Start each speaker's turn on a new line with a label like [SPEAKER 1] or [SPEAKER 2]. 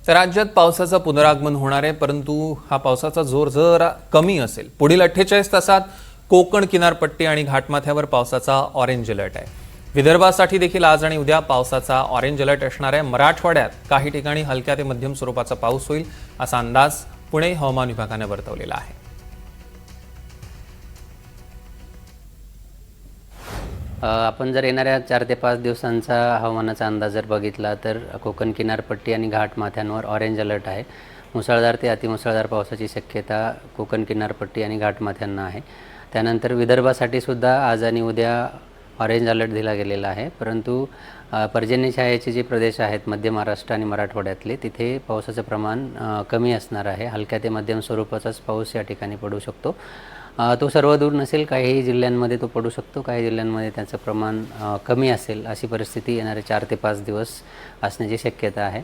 [SPEAKER 1] तर राज्यात पावसाचं पुनरागमन होणार आहे, परंतु हा पावसाचा जोर जरा कमी असेल। पुढील 48 तासात कोकण किनारपट्टी आणि घाटमाथ्यावर पावसाचा ऑरेंज अलर्ट आहे। विदर्भासाठी देखील आज आणि उद्या पावसाचा ऑरेंज अलर्ट असणार आहे। मराठवाड्यात काही ठिकाणी हलक्या ते मध्यम स्वरूपाचा पाऊस होईल असा अंदाज पुणे हवामान विभागाने वर्तवलेला आहे।
[SPEAKER 2] आपण जर येणाऱ्या 4 ते 5 दिवसांचा हवामानाचा अंदाज जर बघितला तर कोकण किनारपट्टी आणि घाटमाथ्यांवर ऑरेंज अलर्ट आहे। मुसळधार ते अतिमुसळधार पावसाची शक्यता कोकण किनारपट्टी आणि घाटमाथ्यांना आहे। त्यानंतर विदर्भासाठी सुद्धा आज आणि उद्या ऑरेंज अलर्ट दिला गेलेला आहे, परंतु पर्जन्यछायेचे जे प्रदेश आहेत मध्य महाराष्ट्र आणि मराठवाड्यातले तिथे पावसाचं प्रमाण कमी असणार आहे। हलक्या ते मध्यम स्वरूपाचाच पाऊस या ठिकाणी पडू शकतो। तो सर्व दूर नसेल, काही जिल्ह्यांमध्ये तो पडू शकतो, काही जिल्ह्यांमध्ये त्याचं प्रमाण कमी असेल, अशी परिस्थिती येणारे 4 ते 5 दिवस असण्याची शक्यता आहे।